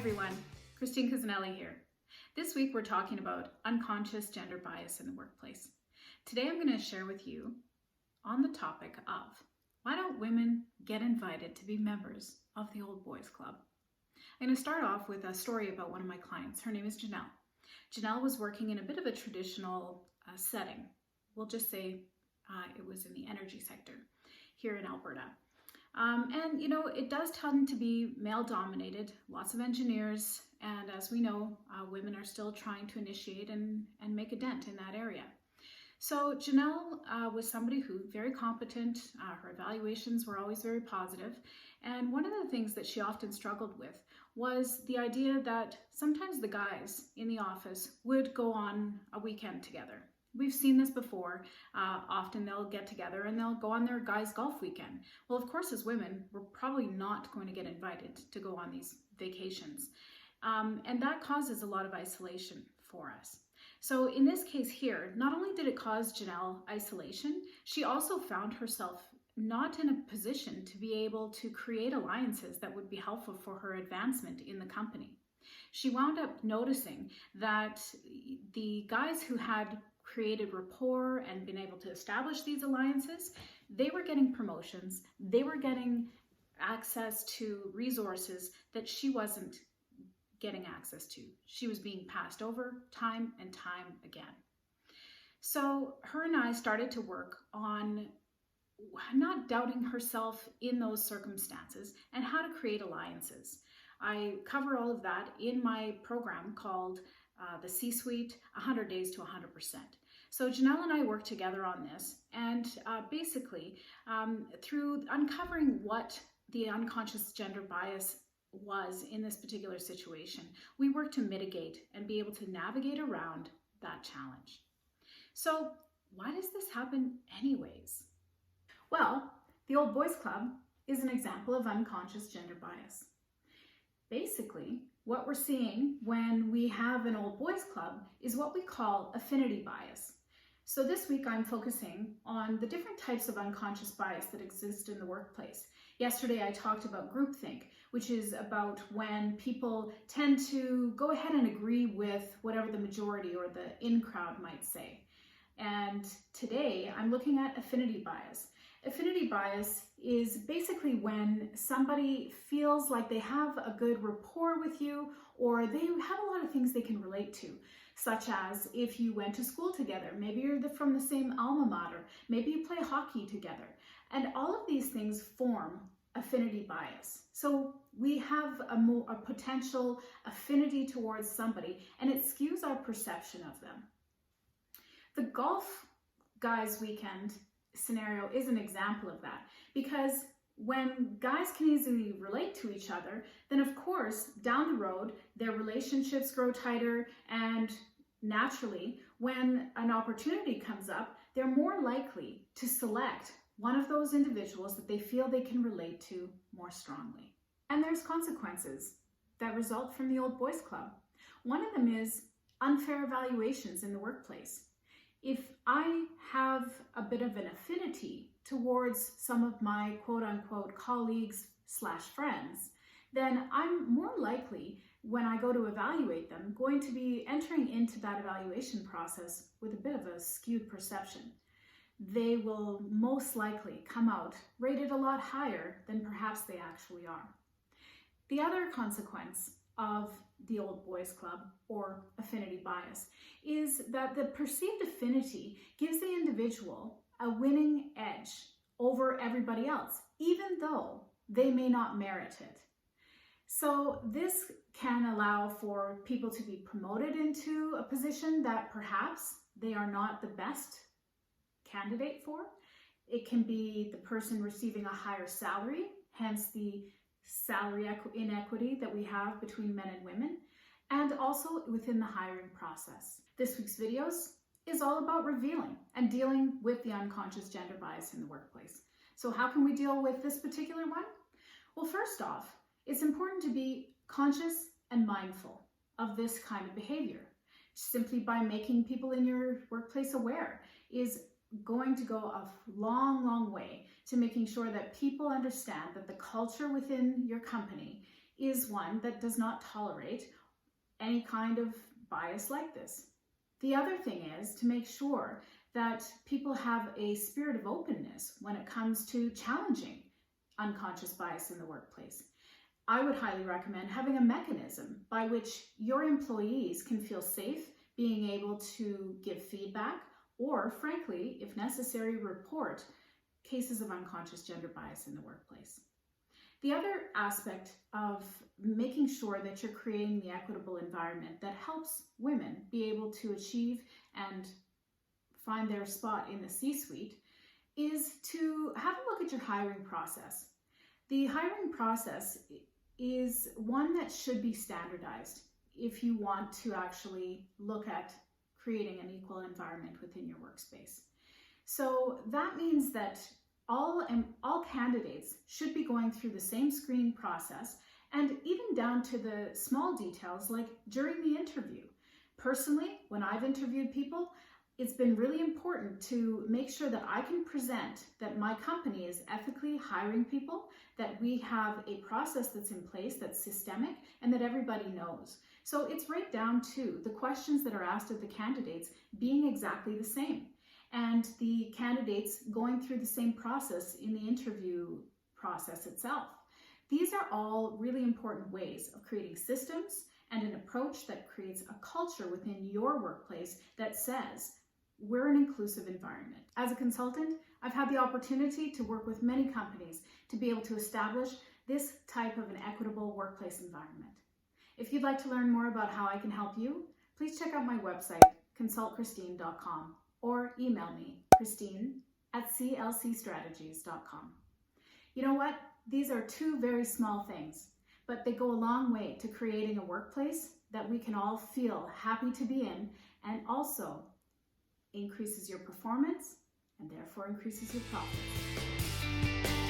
everyone, Christine Cusinelli here. This week we're talking about unconscious gender bias in the workplace. Today I'm going to share with you on the topic of why don't women get invited to be members of the Old Boys Club? I'm going to start off with a story about one of my clients. Her name is Janelle. Janelle was working in a bit of a traditional setting. We'll just say it was in the energy sector here in Alberta. And you know, it does tend to be male dominated, lots of engineers, and as we know, women are still trying to initiate and make a dent in that area. So Janelle was somebody who very competent, her evaluations were always very positive, and one of the things that she often struggled with was the idea that sometimes the guys in the office would go on a weekend together. We've seen this before. Often they'll get together and they'll go on their guys' golf weekend. Well, of course, as women, we're probably not going to get invited to go on these vacations. And that causes a lot of isolation for us. So in this case here, not only did it cause Janelle isolation, she also found herself not in a position to be able to create alliances that would be helpful for her advancement in the company. She wound up noticing that the guys who had created rapport and been able to establish these alliances, they were getting promotions, they were getting access to resources that she wasn't getting access to. She was being passed over time and time again. So her and I started to work on not doubting herself in those circumstances and how to create alliances. I cover all of that in my program called the C-Suite, 100 Days to 100%. So Janelle and I worked together on this, and basically through uncovering what the unconscious gender bias was in this particular situation, we worked to mitigate and be able to navigate around that challenge. So why does this happen anyways? Well, the Old Boys Club is an example of unconscious gender bias. Basically, what we're seeing when we have an Old Boys Club is what we call affinity bias. So this week I'm focusing on the different types of unconscious bias that exist in the workplace. Yesterday I talked about groupthink, which is about when people tend to go ahead and agree with whatever the majority or the in crowd might say. And today I'm looking at affinity bias. Affinity bias is basically when somebody feels like they have a good rapport with you, or they have a lot of things they can relate to, such as if you went to school together, maybe you're from the same alma mater, maybe you play hockey together, and all of these things form affinity bias. So we have a potential affinity towards somebody, and it skews our perception of them. The golf guys weekend scenario is an example of that, because when guys can easily relate to each other, then of course down the road their relationships grow tighter, and naturally when an opportunity comes up, they're more likely to select one of those individuals that they feel they can relate to more strongly. And there's consequences that result from the Old Boys Club. One of them is unfair evaluations in the workplace. If I have a bit of an affinity towards some of my quote-unquote colleagues / friends, then I'm more likely, when I go to evaluate them, going to be entering into that evaluation process with a bit of a skewed perception. They will most likely come out rated a lot higher than perhaps they actually are. The other consequence of the Old Boys Club, or affinity bias, is that the perceived affinity gives the individual a winning edge over everybody else, even though they may not merit it. So this can allow for people to be promoted into a position that perhaps they are not the best candidate for. It can be the person receiving a higher salary, hence the salary inequity that we have between men and women, and also within the hiring process. This week's videos is all about revealing and dealing with the unconscious gender bias in the workplace. So how can we deal with this particular one? Well, first off, it's important to be conscious and mindful of this kind of behavior. Simply by making people in your workplace aware is going to go a long, long way to making sure that people understand that the culture within your company is one that does not tolerate any kind of bias like this. The other thing is to make sure that people have a spirit of openness when it comes to challenging unconscious bias in the workplace. I would highly recommend having a mechanism by which your employees can feel safe being able to give feedback or, frankly, if necessary, report cases of unconscious gender bias in the workplace. The other aspect of making sure that you're creating the equitable environment that helps women be able to achieve and find their spot in the C-suite is to have a look at your hiring process. The hiring process is one that should be standardized if you want to actually look at creating an equal environment within your workspace. So that means that all candidates should be going through the same screening process, and even down to the small details like during the interview. Personally, when I've interviewed people, it's been really important to make sure that I can present that my company is ethically hiring people, that we have a process that's in place that's systemic, and that everybody knows. So it's right down to the questions that are asked of the candidates being exactly the same, and the candidates going through the same process in the interview process itself. These are all really important ways of creating systems and an approach that creates a culture within your workplace that says, we're an inclusive environment. As a consultant, I've had the opportunity to work with many companies to be able to establish this type of an equitable workplace environment. If you'd like to learn more about how I can help you, please check out my website, consultchristine.com, or email me, christine@clcstrategies.com. You know what? These are two very small things, but they go a long way to creating a workplace that we can all feel happy to be in, and also increases your performance and therefore increases your profits.